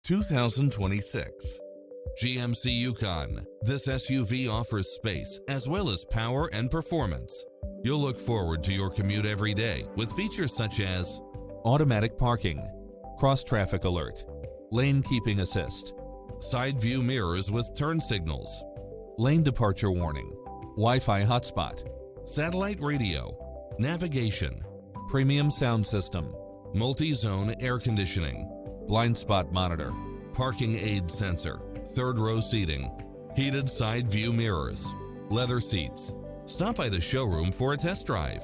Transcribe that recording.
2026 GMC Yukon. This SUV offers space as well as power and performance. You'll look forward to your commute every day with features such as automatic parking, cross-traffic alert, lane keeping assist, side view mirrors with turn signals, lane departure warning, Wi-Fi hotspot, satellite radio, navigation, premium sound system, multi-zone air conditioning, blind spot monitor, parking aid sensor, third row seating, heated side view mirrors, leather seats. Stop by the showroom for a test drive.